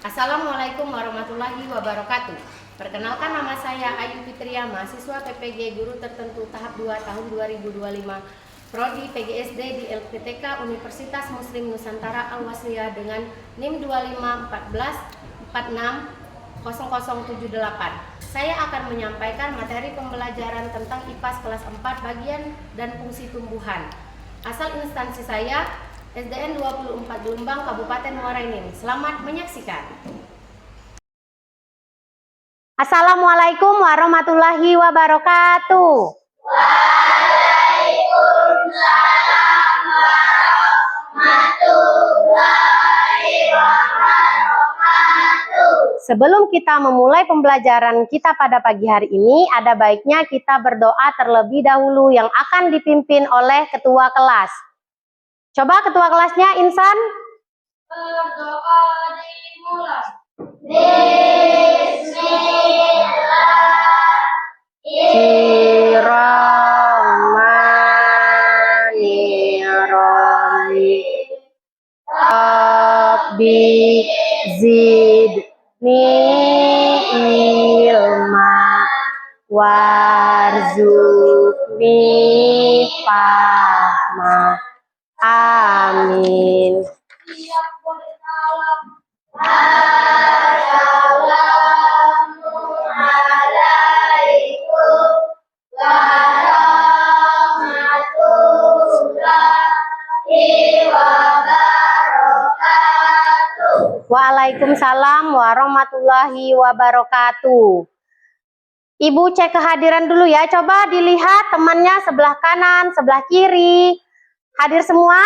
Assalamualaikum warahmatullahi wabarakatuh. Perkenalkan, nama saya Ayu Fitria, mahasiswa PPG Guru Tertentu tahap 2 tahun 2025, Prodi PGSD di LPTK Universitas Muslim Nusantara Al-Wasliyah dengan NIM 2514460078. Saya akan menyampaikan materi pembelajaran tentang IPAS kelas 4 bagian dan fungsi tumbuhan. Asal instansi saya SDN 24 Jombang, Kabupaten Muara Enim. Selamat menyaksikan. Assalamualaikum warahmatullahi wabarakatuh. Waalaikumsalam warahmatullahi wabarakatuh. Sebelum kita memulai pembelajaran kita pada pagi hari ini, ada baiknya kita berdoa terlebih dahulu yang akan dipimpin oleh ketua kelas. Coba ketua kelasnya, Insan. Berdoa dimulai. Bismillahirrahmanirrahim. Rabbi zidni ilma warzuqni fahma. Amin. Siap bersalam. Assalamualaikum warahmatullahi wabarakatuh. Waalaikumsalam warahmatullahi wabarakatuh. Ibu cek kehadiran dulu ya. Coba dilihat temannya sebelah kanan, sebelah kiri. Hadir semua?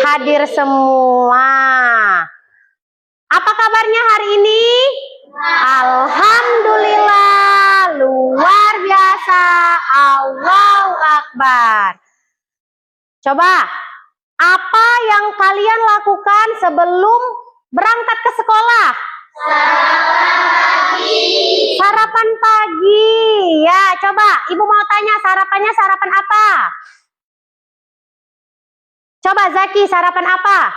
Hadir semua. Apa kabarnya hari ini? Alhamdulillah, luar biasa. Allahu Akbar. Coba, apa yang kalian lakukan sebelum berangkat ke sekolah? Sarapan pagi. Ya, coba ibu mau tanya sarapannya sarapan apa? Coba Zaki, sarapan apa?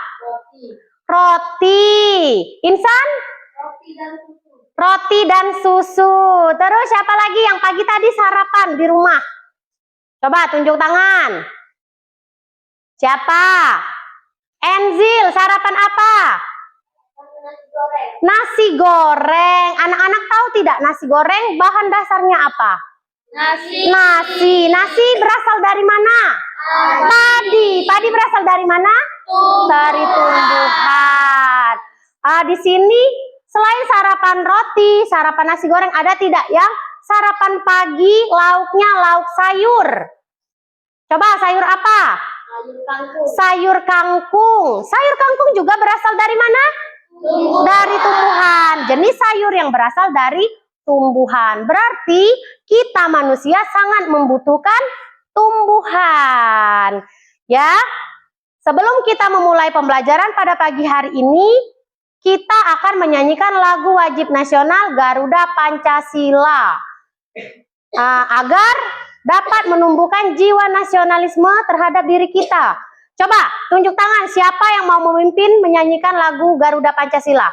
Roti. Insan? Roti dan susu. Terus siapa lagi yang pagi tadi sarapan di rumah? Coba tunjuk tangan. Siapa? Enzil, sarapan apa? Nasi goreng. Anak-anak tahu tidak nasi goreng bahan dasarnya apa? Nasi. Nasi berasal dari mana? Padi. Padi berasal dari mana? Dari tumbuhan. Di sini selain sarapan roti, sarapan nasi goreng, ada tidak yang sarapan pagi lauknya lauk sayur? Coba sayur apa? Sayur kangkung. Sayur kangkung juga berasal dari mana? Dari tumbuhan. Jenis sayur yang berasal dari tumbuhan. Berarti kita manusia sangat membutuhkan tumbuhan. Ya. Sebelum kita memulai pembelajaran pada pagi hari ini, kita akan menyanyikan lagu wajib nasional Garuda Pancasila. Agar dapat menumbuhkan jiwa nasionalisme terhadap diri kita. Coba tunjuk tangan siapa yang mau memimpin menyanyikan lagu Garuda Pancasila.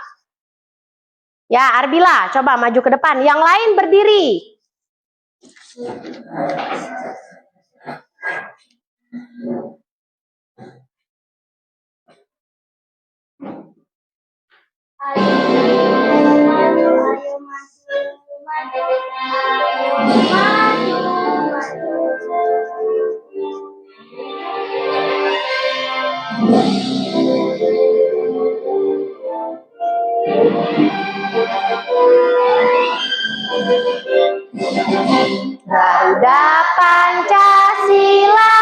Ya, Arbila, coba maju ke depan. Yang lain berdiri. Garuda Pancasila,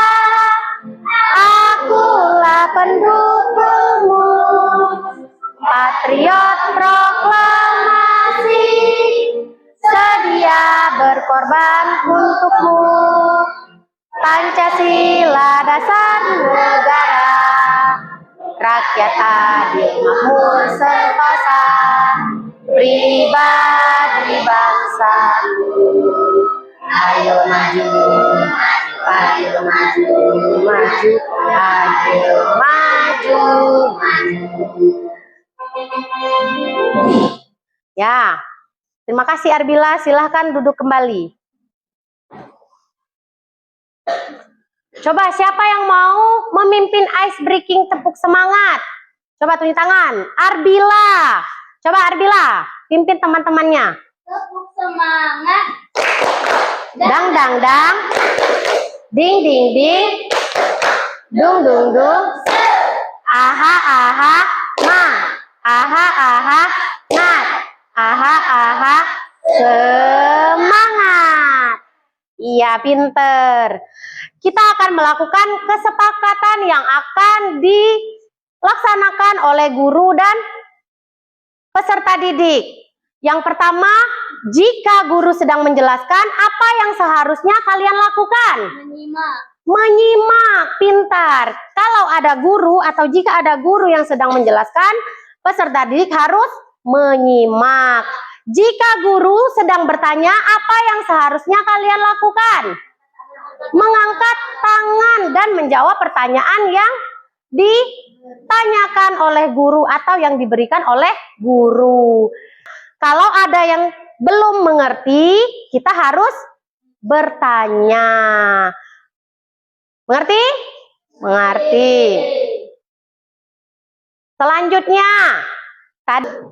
akulah pendukungmu, patriot proklamasi, sedia berkorban untukmu. Pancasila dasar negara, rakyat adil makmur sentosa, pribadi bangsaku. Ayo maju, ayo maju, maju, ayo maju, maju. Ya, terima kasih Arbila. Silahkan duduk kembali. Coba siapa yang mau memimpin ice breaking tepuk semangat? Coba tunjuk tangan. Arbila. Coba Arbila, pimpin teman-temannya. Tepuk semangat. Dang dang dang. Ding ding ding. Dung dung dung. Aha aha ma. Aha aha nat. Aha aha semangat. Iya, pinter. Kita akan melakukan kesepakatan yang akan dilaksanakan oleh guru dan peserta didik. Yang pertama, jika guru sedang menjelaskan, apa yang seharusnya kalian lakukan? Menyimak. Menyimak, pintar. Kalau ada guru atau jika ada guru yang sedang menjelaskan, peserta didik harus menyimak. Jika guru sedang bertanya, apa yang seharusnya kalian lakukan? Mengangkat tangan dan menjawab pertanyaan yang ditanyakan oleh guru atau yang diberikan oleh guru. Kalau ada yang belum mengerti, kita harus bertanya. Mengerti? Mengerti. Selanjutnya,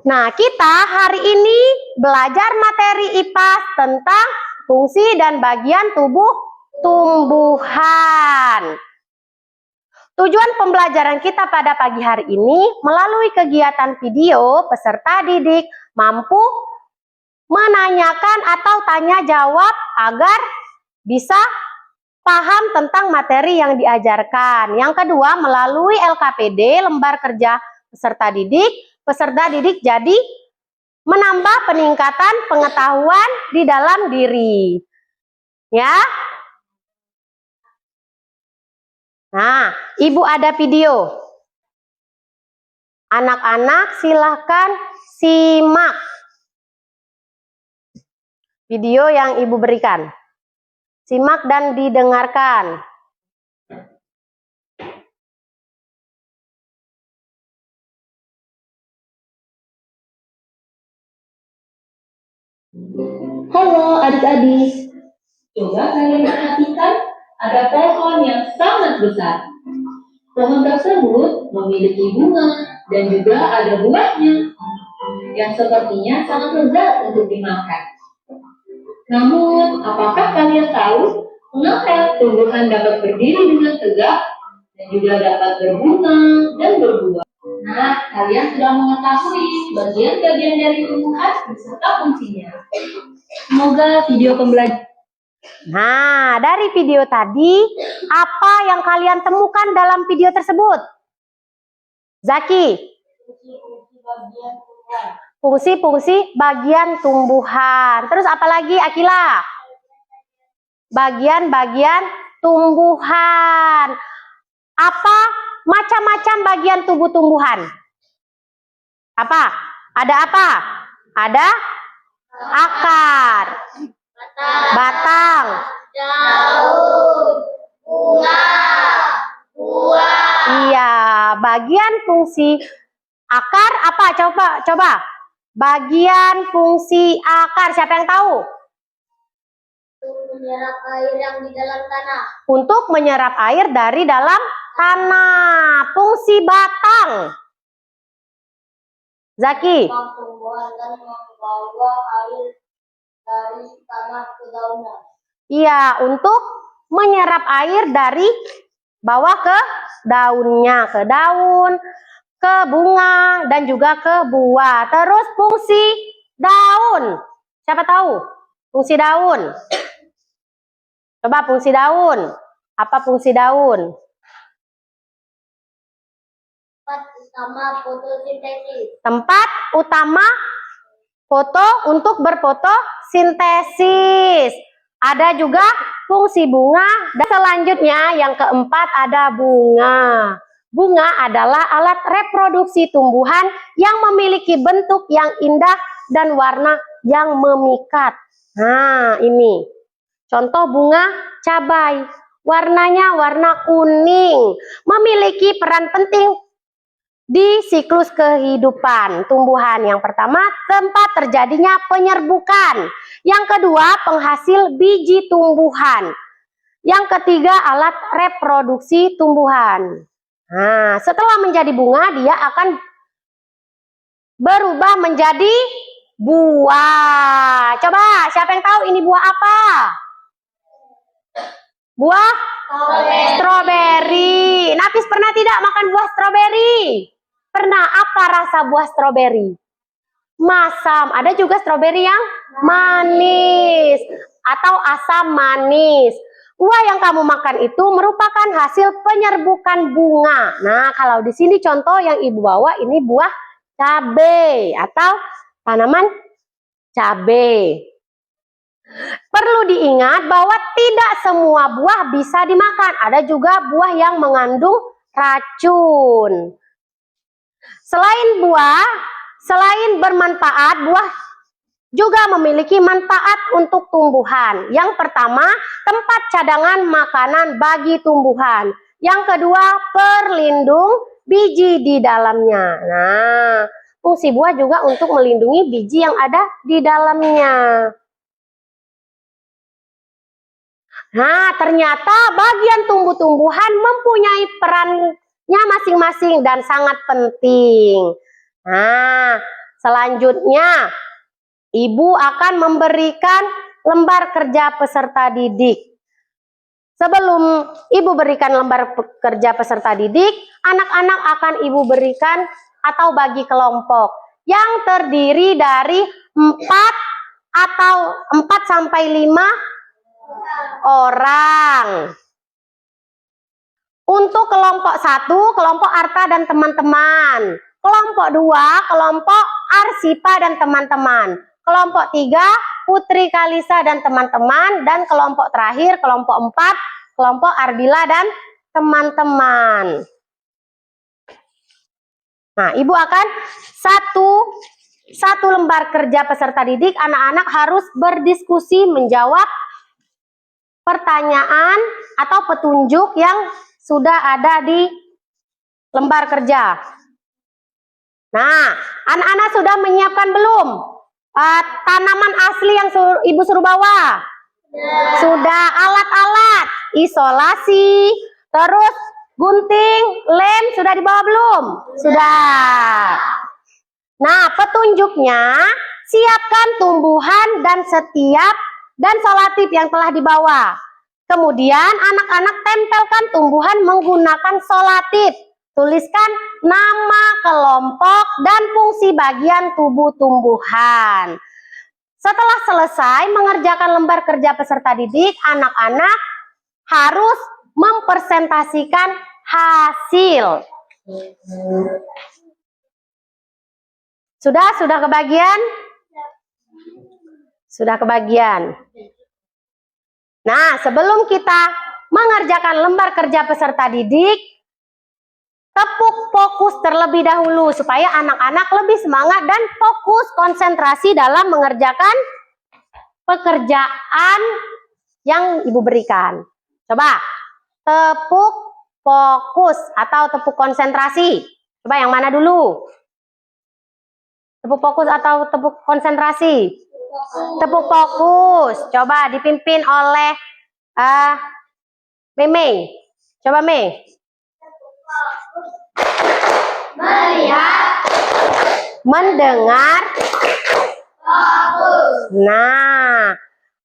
nah kita hari ini belajar materi IPA tentang fungsi dan bagian tubuh tumbuhan. Tujuan pembelajaran kita pada pagi hari ini melalui kegiatan video, peserta didik mampu menanyakan atau tanya jawab agar bisa paham tentang materi yang diajarkan. Yang kedua, melalui LKPD, lembar kerja peserta didik jadi menambah peningkatan pengetahuan di dalam diri. Ya. Nah, Ibu ada video. Anak-anak silahkan simak video yang Ibu berikan. Simak dan didengarkan. Halo adik-adik, coba kalian perhatikan ada pohon yang sangat besar. Pohon tersebut memiliki bunga dan juga ada buahnya yang sepertinya sangat lezat untuk dimakan. Namun, apakah kalian tahu mengapa tumbuhan dapat berdiri dengan tegak dan juga dapat berbunga dan berbuah? Nah, kalian sudah mengetahui bagian-bagian dari tumbuhan beserta fungsinya. Semoga video pembelajaran. Nah, dari video tadi, apa yang kalian temukan dalam video tersebut? Zaki? Fungsi-fungsi bagian tumbuhan. Terus apa lagi, Akila? Bagian-bagian tumbuhan. Apa macam-macam bagian tubuh tumbuhan? Apa? Ada apa? Ada akar, batang, Daun. Bunga. Buah. iya, bagian fungsi akar apa? Coba. Bagian fungsi akar, siapa yang tahu? Untuk menyerap air yang di dalam tanah. Untuk menyerap air dari dalam tanah. Fungsi batang. Zaki. Tumbuhan dan membawa air dari tanah ke daunan. Iya, untuk menyerap air dari bawah ke daunnya, ke daun, ke bunga, dan juga ke buah. Terus fungsi daun. Siapa tahu? Fungsi daun. Coba fungsi daun. Apa fungsi daun? Tempat utama fotosintesis. Tempat utama foto untuk berfotosintesis. Ada juga fungsi bunga. Dan selanjutnya yang keempat ada bunga. Bunga adalah alat reproduksi tumbuhan yang memiliki bentuk yang indah dan warna yang memikat. Nah, ini contoh bunga cabai. Warnanya warna kuning. Memiliki peran penting di siklus kehidupan tumbuhan. Yang pertama, tempat terjadinya penyerbukan. Yang kedua, penghasil biji tumbuhan. Yang ketiga, alat reproduksi tumbuhan. Nah, setelah menjadi bunga, dia akan berubah menjadi buah. Coba, siapa yang tahu ini buah apa? Buah stroberi. Nafis pernah tidak makan buah stroberi? Pernah. Apa rasa buah stroberi? Masam. Ada juga stroberi yang manis atau asam manis. Buah yang kamu makan itu merupakan hasil penyerbukan bunga. Nah, kalau di sini contoh yang ibu bawa ini buah cabai atau tanaman cabai. Perlu diingat bahwa tidak semua buah bisa dimakan. Ada juga buah yang mengandung racun. Selain bermanfaat, buah juga memiliki manfaat untuk tumbuhan. Yang pertama, tempat cadangan makanan bagi tumbuhan. Yang kedua, perlindung biji di dalamnya. Nah, fungsi buah juga untuk melindungi biji yang ada di dalamnya. Nah, ternyata bagian tumbuh-tumbuhan mempunyai perannya masing-masing dan sangat penting. Nah, selanjutnya ibu akan memberikan lembar kerja peserta didik. Sebelum ibu berikan lembar kerja peserta didik, anak-anak akan ibu berikan atau bagi kelompok yang terdiri dari 4 sampai 5 orang. Untuk kelompok 1, kelompok Arta dan teman-teman. Kelompok 2, kelompok Arsipa dan teman-teman. Kelompok 3, Putri Kalisa dan teman-teman. Dan kelompok terakhir, kelompok 4, kelompok Ardila dan teman-teman. Nah, ibu akan satu lembar kerja peserta didik. Anak-anak harus berdiskusi menjawab pertanyaan atau petunjuk yang sudah ada di lembar kerja. Nah, anak-anak sudah menyiapkan belum tanaman asli yang ibu suruh bawa? Sudah. Alat-alat isolasi, terus gunting, lem sudah dibawa belum? Sudah. Nah, petunjuknya, siapkan tumbuhan dan solatip yang telah dibawa. Kemudian anak-anak tempelkan tumbuhan menggunakan solatip. Tuliskan nama kelompok dan fungsi bagian tubuh tumbuhan. Setelah selesai mengerjakan lembar kerja peserta didik, anak-anak harus mempresentasikan hasil. Sudah kebagian? Sudah kebagian. Nah, sebelum kita mengerjakan lembar kerja peserta didik, tepuk fokus terlebih dahulu supaya anak-anak lebih semangat dan fokus konsentrasi dalam mengerjakan pekerjaan yang ibu berikan. Coba, tepuk fokus atau tepuk konsentrasi. Coba yang mana dulu? Tepuk fokus atau tepuk konsentrasi? Tepuk fokus. Coba dipimpin oleh Mei. Coba Mei. Melihat, mendengar, fokus. Nah,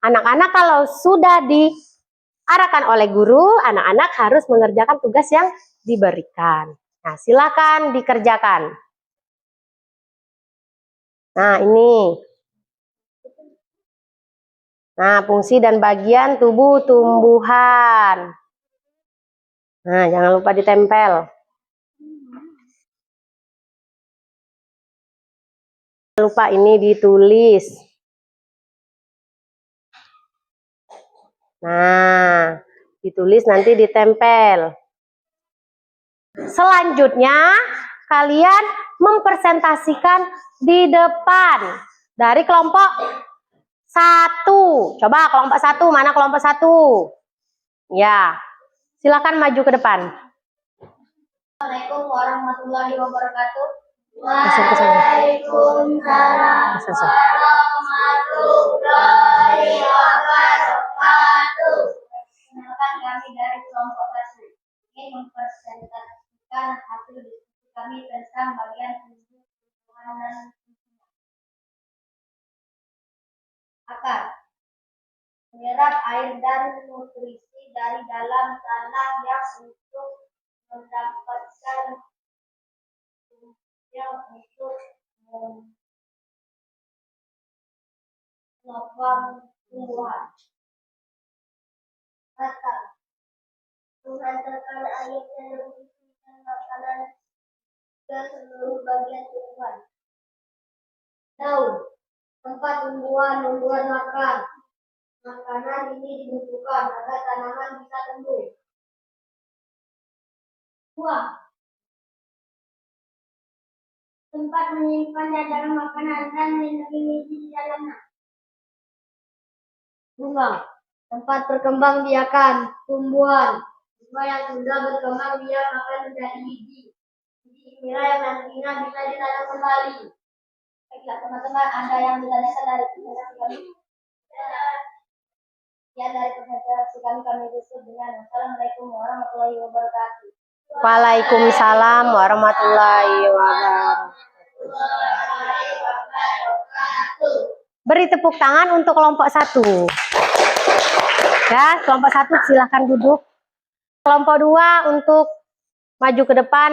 anak-anak kalau sudah diarahkan oleh guru, anak-anak harus mengerjakan tugas yang diberikan. Nah, silakan dikerjakan. Nah, ini. Nah, fungsi dan bagian tubuh tumbuhan. Nah, jangan lupa ditempel. Jangan lupa ini ditulis. Nah, ditulis nanti ditempel. Selanjutnya, kalian mempresentasikan di depan dari kelompok 1. Coba kelompok 1, mana kelompok 1? Ya, silakan maju ke depan. Assalamualaikum warahmatullahi wabarakatuh. Kesana. Waalaikumsalam warahmatullahi wabarakatuh. Perkenalkan kami dari kelompok 1 ingin mempresentasikan hasil diskusi kami tentang bagian tumbuhan dan akar. Menyerap air dan nutrisi dari dalam tanah yang untuk mendapatkan yang untuk menopang tumbuhan. Kata mengantarkan air dan nutrisi dan makanan ke seluruh bagian tumbuhan. Daun tempat tumbuhan membuat makan. Makanan ini dibutuhkan agar tanaman bisa tumbuh. Buah tempat menyimpan cadangan makanan dan melindungi gizi di dalamnya. Bunga tempat berkembang biakan tumbuhan. Bunga yang sudah berkembang biak akan menjadi biji. Biji inilah yang nantinya bisa ditanam kembali. Baiklah teman-teman, ada yang ditanyakan dari presentasi kami? Ya, dari presentasi kami tutup dengan Assalamualaikum warahmatullahi wabarakatuh. Waalaikumsalam warahmatullahi wabarakatuh. Beri tepuk tangan untuk kelompok 1. Ya, kelompok 1 silahkan duduk. Kelompok 2 untuk maju ke depan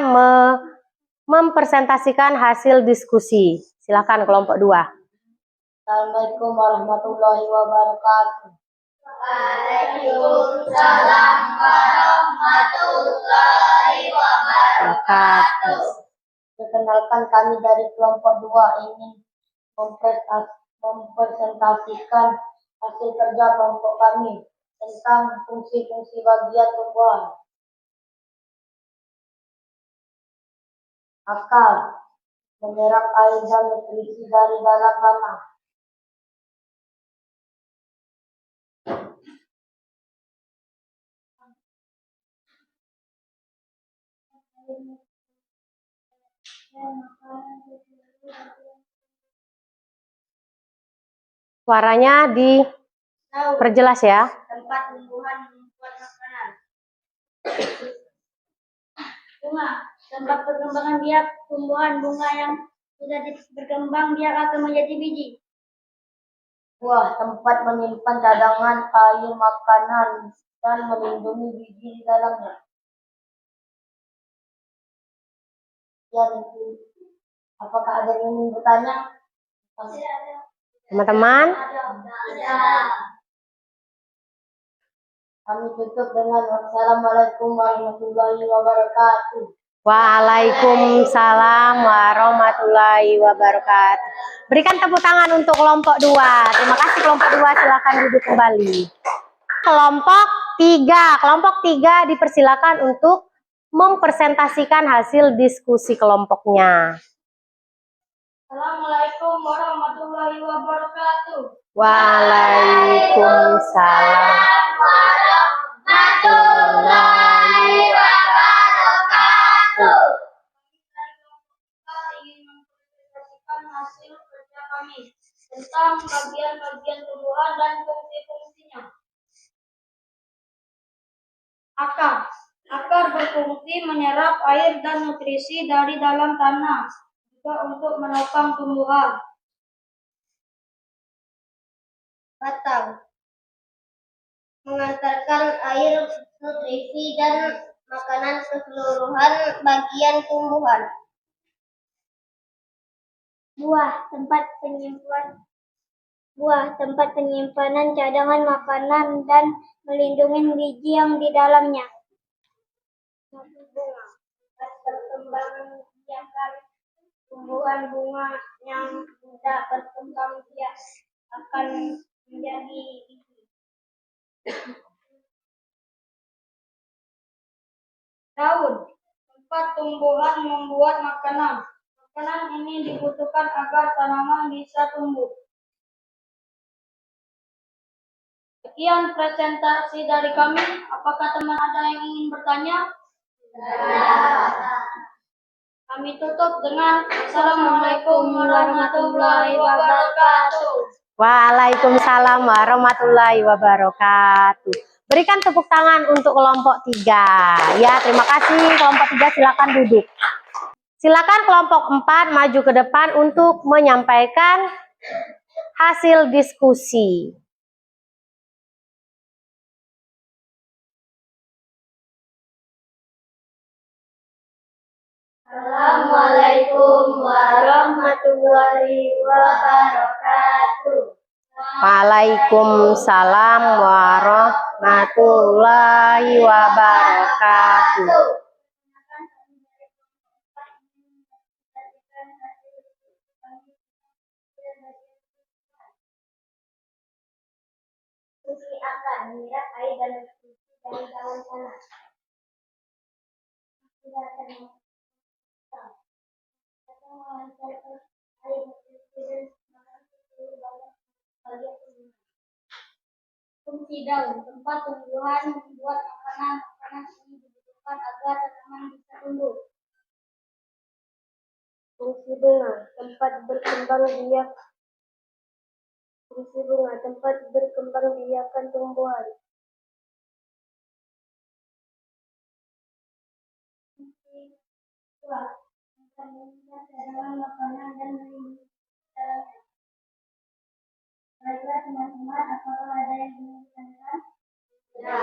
mempresentasikan hasil diskusi. Silahkan kelompok 2. Assalamualaikum warahmatullahi wabarakatuh. Waalaikumsalam warahmatullahi wabarakatuh. Perkenalkan kami dari kelompok 2 ingin mempresentasikan hasil kerja kelompok kami tentang fungsi-fungsi bagian tumbuhan. Akar menyerap air dan nutrisi dari dalam tanah. Suaranya diperjelas ya. Tempat tumbuhan membuat makanan. Bunga tempat perkembangan biak tumbuhan. Bunga yang sudah berkembang biak akan menjadi biji. Buah tempat menyimpan cadangan air makanan dan melindungi biji di dalamnya. Ya, tentu. Apakah ada yang ingin bertanya? Teman-teman, Kami tutup dengan Wassalamualaikum warahmatullahi wabarakatuh. waalaikumsalam warahmatullahi wabarakatuh. Berikan tepuk tangan untuk kelompok 2. Terima kasih kelompok 2, silakan duduk kembali. Kelompok 3. Kelompok 3 dipersilakan untuk mempresentasikan hasil diskusi kelompoknya. Assalamualaikum warahmatullahi wabarakatuh. Waalaikumsalam warahmatullahi wabarakatuh. Kita ingin mempresentasikan hasil kerja kami tentang bagian-bagian tumbuhan dan fungsi-fungsinya. Akar berfungsi menyerap air dan nutrisi dari dalam tanah, juga untuk menopang tumbuhan. Batang mengantarkan air, nutrisi, dan makanan ke keseluruhan bagian tumbuhan. Buah tempat penyimpanan cadangan makanan dan melindungi biji yang di dalamnya. Bunga tempat perkembangan biakan tumbuhan. Bunga yang sudah berkembang biak akan menjadi biji. Daun tempat tumbuhan membuat makanan. Makanan ini dibutuhkan agar tanaman bisa tumbuh. Sekian presentasi dari kami. Apakah teman ada yang ingin bertanya? Ya. Kami tutup dengan Assalamualaikum warahmatullahi wabarakatuh. Waalaikumsalam warahmatullahi wabarakatuh. Berikan tepuk tangan untuk kelompok 3. Ya, terima kasih kelompok 3, silakan duduk. Silakan kelompok 4 maju ke depan untuk menyampaikan hasil diskusi. Assalamualaikum warahmatullahi wabarakatuh. Waalaikumsalam warahmatullahi wabarakatuh. Fungsi akar menyerap air dalam fungsi dari daun tanah. Fungsi daun, tempat tumbuhan membuat makanan ini dibutuhkan agar tanaman bisa tumbuh. Fungsi bunga, tempat berkembang biak. Fungsi bunga, tempat berkembang biakan tumbuhan. Fungsi buah, tempat mengikat cadangan makanan dan melindungi dalamnya. Baiklah teman-teman, apakah ada yang ingin ditanyakan? Ya.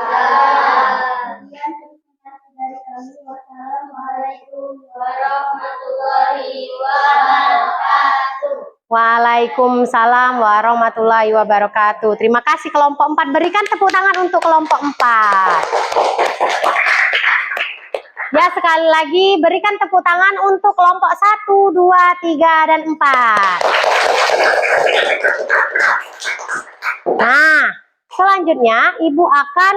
Sekian terima kasih dari kami. Wassalamualaikum warahmatullahi wabarakatuh. Waalaikumsalam warahmatullahi wabarakatuh. Terima kasih kelompok 4. Berikan tepuk tangan untuk kelompok 4. Ya, sekali lagi berikan tepuk tangan untuk kelompok 1, 2, 3, dan 4. Nah, selanjutnya Ibu akan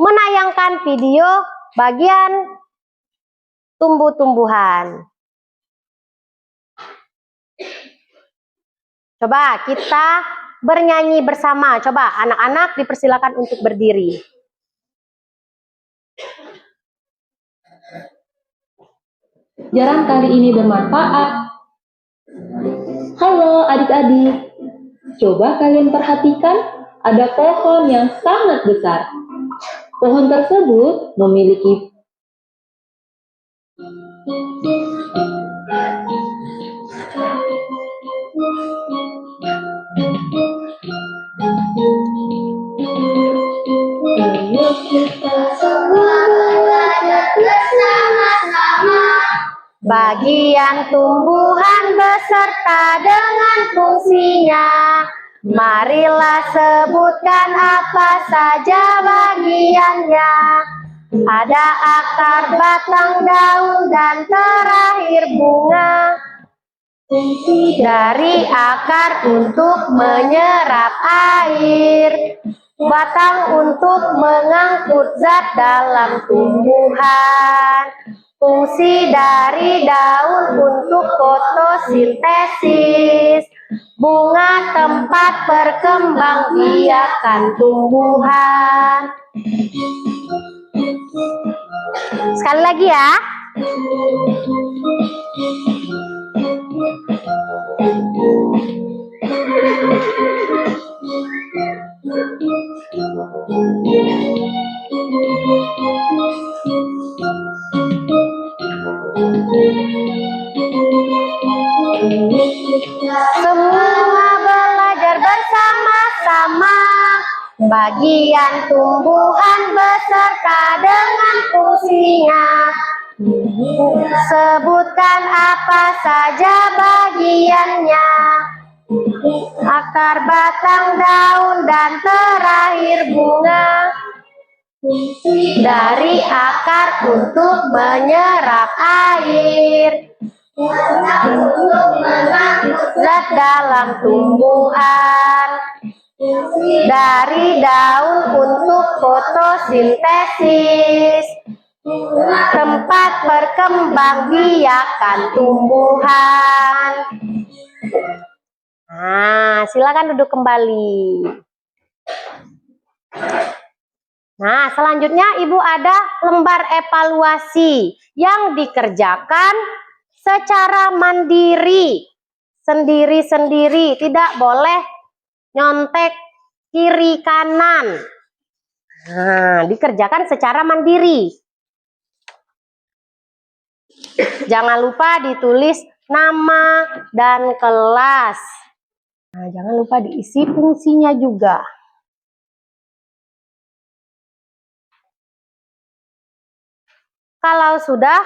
menayangkan video bagian tumbuh-tumbuhan. Coba kita bernyanyi bersama. Coba anak-anak dipersilakan untuk berdiri. Jarang kali ini bermanfaat. Halo adik-adik, coba kalian perhatikan ada pohon yang sangat besar. Pohon tersebut memiliki bagian tumbuhan beserta dengan fungsinya. Marilah sebutkan apa saja bagiannya. Ada akar, batang, daun, dan terakhir bunga. Fungsi dari akar untuk menyerap air, batang untuk mengangkut zat dalam tumbuhan, fungsi dari daun untuk fotosintesis, bunga tempat perkembangbiakan tumbuhan. Sekali lagi ya. Semua belajar bersama-sama bagian tumbuhan beserta dengan fungsinya. Sebutkan apa saja bagiannya. Akar, batang, daun, dan terakhir bunga. Fungsi dari akar untuk menyerap air, untuk mengangkut zat dalam tumbuhan, dari daun untuk fotosintesis, tempat perkembangbiakan tumbuhan. Nah, silakan duduk kembali. Nah, selanjutnya Ibu ada lembar evaluasi yang dikerjakan secara mandiri, sendiri-sendiri, tidak boleh nyontek kiri kanan. Nah, dikerjakan secara mandiri. Jangan lupa ditulis nama dan kelas. Nah, jangan lupa diisi fungsinya juga. Kalau sudah,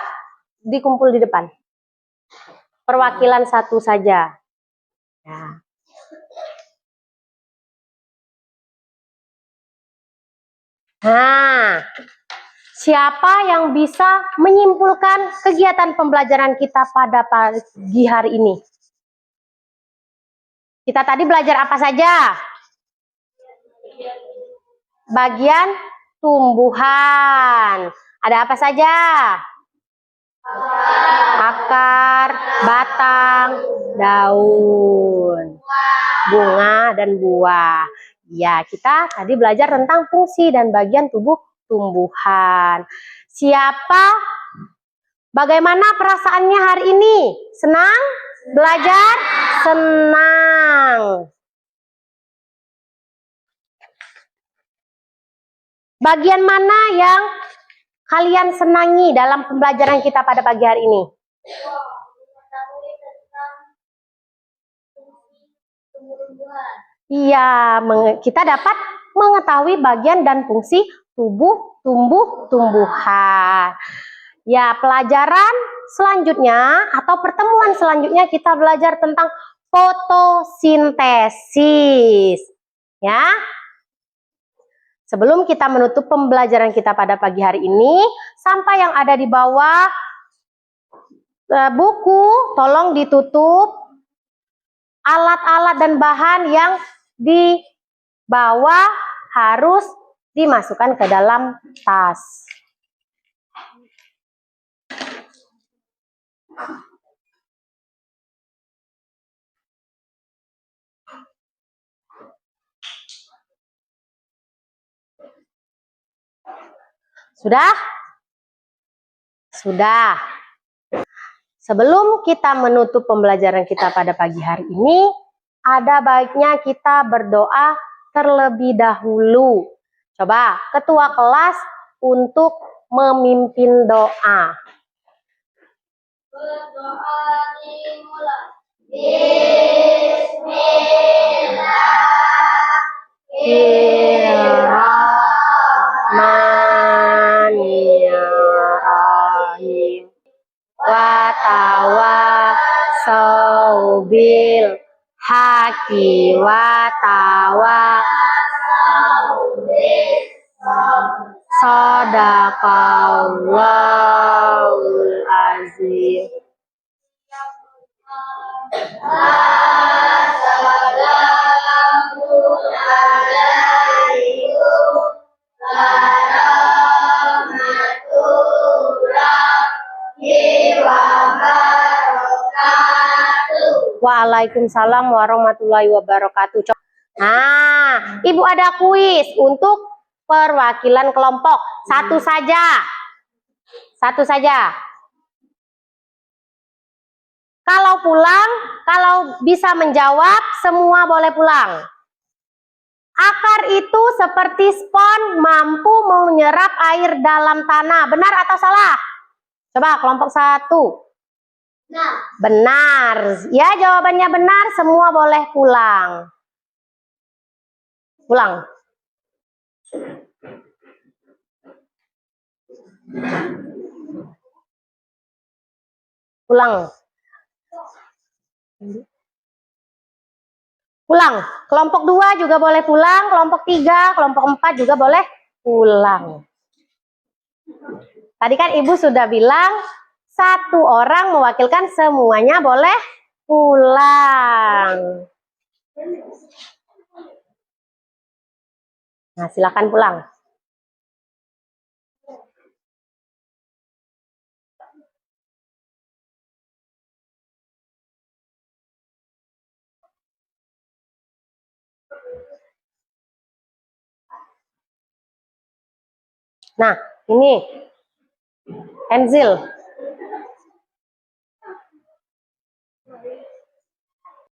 dikumpul di depan. Perwakilan satu saja. Ya. Nah, siapa yang bisa menyimpulkan kegiatan pembelajaran kita pada pagi hari ini? Kita tadi belajar apa saja? Bagian tumbuhan. Ada apa saja? Akar, batang, daun, bunga, dan buah. Ya, kita tadi belajar tentang fungsi dan bagian tubuh tumbuhan. Bagaimana perasaannya hari ini? Senang? Belajar? Senang. Bagian mana yang kalian senangi dalam pembelajaran kita pada pagi hari ini? Iya, kita dapat mengetahui bagian dan fungsi tumbuhan. Ya, pelajaran selanjutnya atau pertemuan selanjutnya kita belajar tentang fotosintesis. Ya. Sebelum kita menutup pembelajaran kita pada pagi hari ini, sampah yang ada di bawah buku tolong ditutup. Alat-alat dan bahan yang di bawah harus dimasukkan ke dalam tas. Sudah? Sudah. Sebelum kita menutup pembelajaran kita pada pagi hari ini, ada baiknya kita berdoa terlebih dahulu. Coba ketua kelas untuk memimpin doa. Berdoa dimulai. Bismillahirrahmanirrahim. Watawasau bil haqi watawasau bis sadaqallahul azim. Waalaikumsalam warahmatullahi wabarakatuh. Nah, Ibu ada kuis untuk perwakilan kelompok. Satu saja. Satu saja. Kalau pulang, kalau bisa menjawab, semua boleh pulang. Akar itu seperti spons mampu menyerap air dalam tanah. Benar atau salah? Coba kelompok satu. Benar. Ya, jawabannya benar. Semua boleh pulang. Pulang. Pulang. Pulang. Kelompok 2 juga boleh pulang. Kelompok 3, kelompok 4 juga boleh pulang. Tadi kan Ibu sudah bilang, satu orang mewakilkan semuanya boleh pulang. Nah, silakan pulang. Nah, ini pensil.